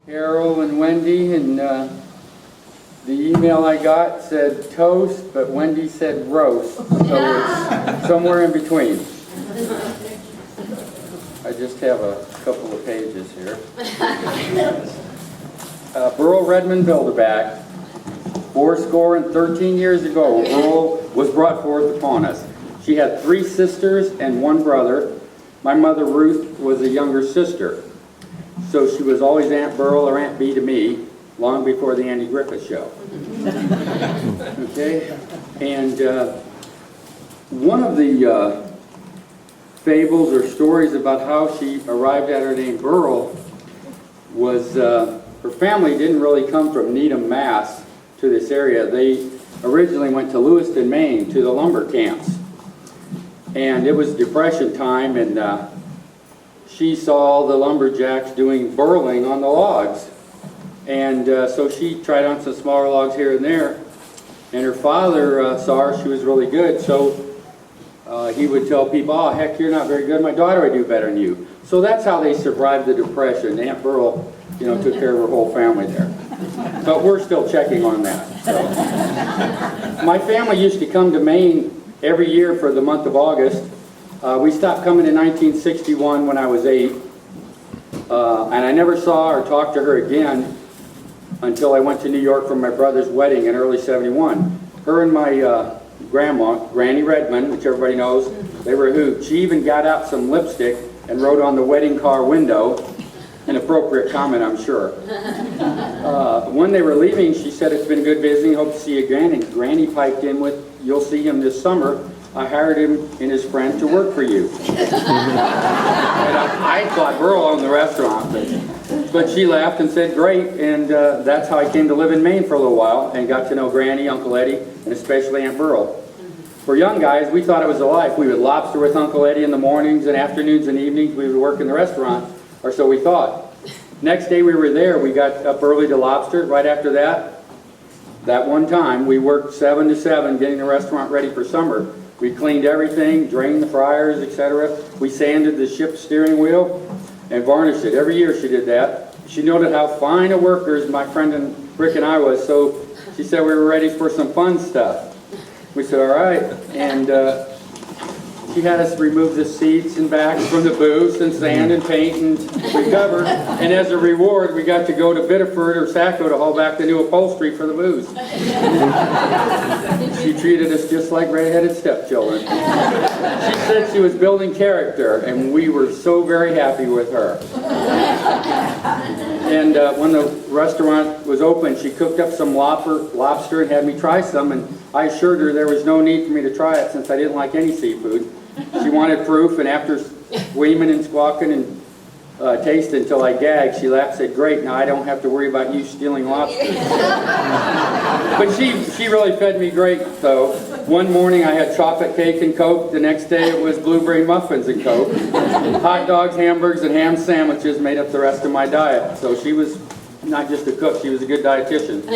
Carol and Wendy, and the email I got said toast, but Wendy said roast, so it's somewhere in between. I just have a couple of pages here. Burl Redmond Bilderback, 13 years ago, Burl was brought forth upon us. She had 3 sisters and 1 brother. My mother, Ruth, was a younger sister. So she was always Aunt Burl or Aunt B to me, long before the Andy Griffith Show. Okay? And one of the fables or stories about how she arrived at her name Burl was her family didn't really come from Needham, Mass. To this area. They originally went to Lewiston, Maine, to the lumber camps. And it was Depression time, and she saw the lumberjacks doing burling on the logs. And so she tried on some smaller logs here and there. And her father saw her, she was really good, so he would tell people, oh, heck, you're not very good, my daughter would do better than you. So that's how they survived the Depression. Aunt Burl, took care of her whole family there. But we're still checking on that. So. My family used to come to Maine every year for the month of August. We stopped coming in 1961 when I was 8. And I never saw or talked to her again until I went to New York for my brother's wedding in early '71. Her and my grandma, Granny Redmond, which everybody knows, they were a hoot. She even got out some lipstick and wrote on the wedding car window, an appropriate comment, I'm sure. When they were leaving, she said, it's been good visiting, hope to see you again. And Granny piped in with, you'll see him this summer. I hired him and his friend to work for you. And I thought Burl owned the restaurant, but she laughed and said, great. And that's how I came to live in Maine for a little while and got to know Granny, Uncle Eddie, and especially Aunt Burl. For young guys, we thought it was a life. We would lobster with Uncle Eddie in the mornings and afternoons and evenings. We would work in the restaurant, or so we thought. Next day we were there, we got up early to lobster. Right after that one time, we worked 7 to 7 getting the restaurant ready for summer. We cleaned everything, drained the fryers, etc. We sanded the ship's steering wheel and varnished it. Every year she did that. She noted how fine a workers my friend and Rick and I was, so she said we were ready for some fun stuff. We said, all right, and she had us remove the seats and backs from the booths and sand and paint and recover. And as a reward, we got to go to Biddeford or Saco to haul back the new upholstery for the booths. She treated us just like red-headed stepchildren. She said she was building character, and we were so very happy with her. And when the restaurant was open, she cooked up some lobster and had me try some, and I assured her there was no need for me to try it since I didn't like any seafood. She wanted proof, and after squeaming and squawking and tasting until I gagged, she laughed and said, great, now I don't have to worry about you stealing lobsters. But she really fed me great, though. One morning I had chocolate cake and Coke. The next day it was blueberry muffins and Coke. Hot dogs, hamburgers, and ham sandwiches made up the rest of my diet. So she was not just a cook, she was a good dietitian.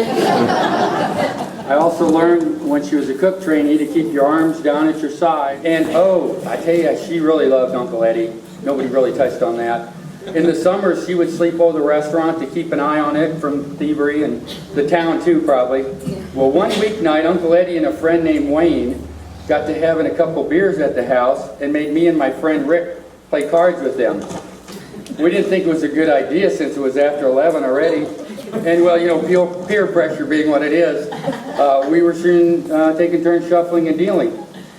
I also learned when she was a cook trainee to keep your arms down at your side. And oh, I tell you, she really loved Uncle Eddie. Nobody really touched on that. In the summer, she would sleep over the restaurant to keep an eye on it from thievery, and the town too, probably. Well, one weeknight, Uncle Eddie and a friend named Wayne got to having a couple beers at the house and made me and my friend Rick play cards with them. We didn't think it was a good idea since it was after 11 already. And well, peer pressure being what it is, we were soon taking turns shuffling and dealing.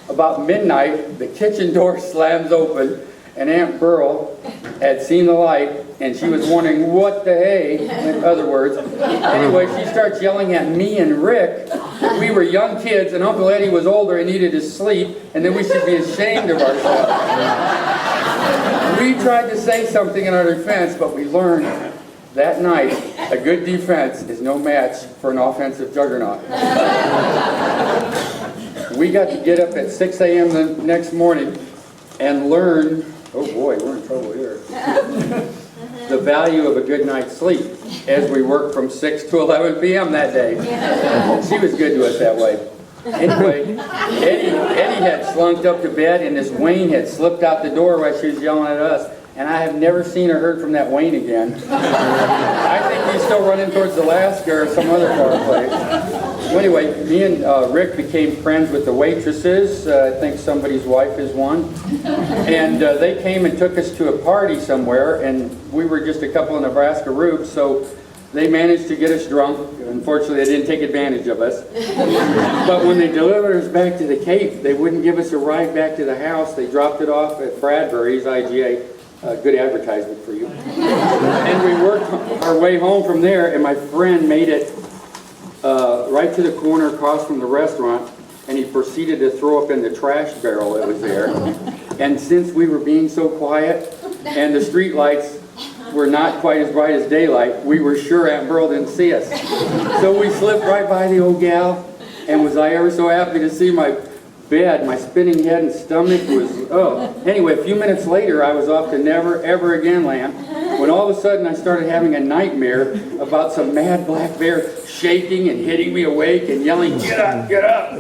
About midnight, the kitchen door slams open, and Aunt Burl had seen the light, and she was wondering, what the hey, in other words. Anyway, she starts yelling at me and Rick that we were young kids, and Uncle Eddie was older and needed his sleep, and that we should be ashamed of ourselves. We tried to say something in our defense, but we learned that night a good defense is no match for an offensive juggernaut. We got to get up at 6 a.m. the next morning and learn, oh boy, we're in trouble here, the value of a good night's sleep as we worked from 6 to 11 p.m. that day. She was good to us that way. Anyway, Eddie had slunked up to bed, and this Wayne had slipped out the door while she was yelling at us. And I have never seen or heard from that Wayne again. I think running towards Alaska or some other far place. Well, anyway, me and Rick became friends with the waitresses. I think somebody's wife is one. And they came and took us to a party somewhere, and we were just a couple of Nebraska rubes, so they managed to get us drunk. Unfortunately, they didn't take advantage of us. But when they delivered us back to the Cape, they wouldn't give us a ride back to the house. They dropped it off at Bradbury's, IGA. Good advertisement for you. And we worked our way home from there, and my friend made it right to the corner across from the restaurant, and he proceeded to throw up in the trash barrel that was there. And since we were being so quiet, and the street lights were not quite as bright as daylight, we were sure Aunt Burl didn't see us. So we slipped right by the old gal, and was I ever so happy to see my bed, my spinning head and stomach was, oh. Anyway, a few minutes later, I was off to never, ever again land, when all of a sudden I started having a nightmare about some mad black bear shaking and hitting me awake and yelling, "Get up, get up!"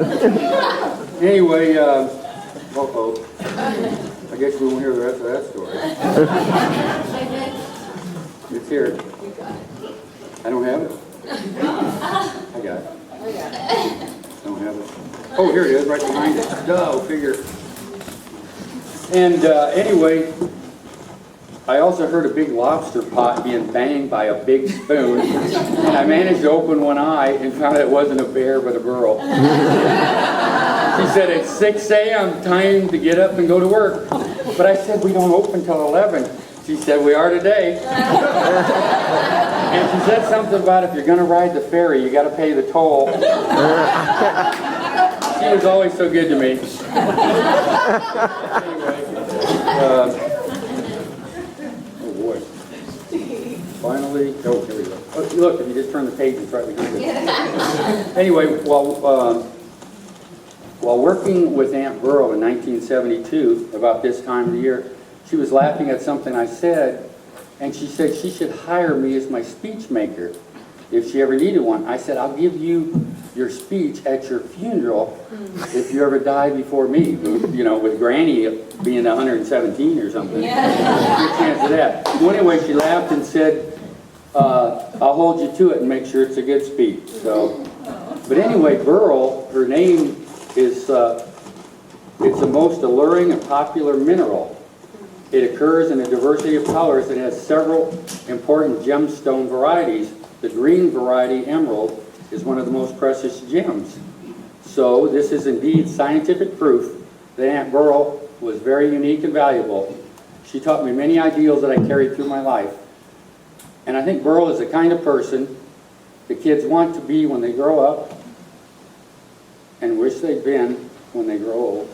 Anyway, uh-oh. I guess we won't hear the rest of that story. It's here. I don't have it. I got it. I don't have it. Oh, here it is, right behind it. Duh, figure. And anyway, I also heard a big lobster pot being banged by a big spoon, and I managed to open one eye and found it wasn't a bear, but a girl. She said, "It's 6 a.m., time to get up and go to work." But I said, "We don't open till 11. She said, "We are today." And she said something about if you're going to ride the ferry, you got to pay the toll. She was always so good to me. Anyway, oh boy. Finally, oh, here we go. Oh, look, if you just turn the page, it's right behind it. Anyway, while working with Aunt Burl in 1972, about this time of the year, she was laughing at something I said, and she said she should hire me as my speech maker if she ever needed one. I said, "I'll give you your speech at your funeral if you ever die before me." You know, with Granny being 117 or something. Good chance of that. Well, anyway, she laughed and said, "I'll hold you to it and make sure it's a good speech." So, but anyway, Burl, her name is, it's the most alluring and popular mineral. It occurs in a diversity of colors and has several important gemstone varieties. The green variety, emerald, is one of the most precious gems. So this is indeed scientific proof that Aunt Burl was very unique and valuable. She taught me many ideals that I carried through my life. And I think Burl is the kind of person the kids want to be when they grow up and wish they'd been when they grow old.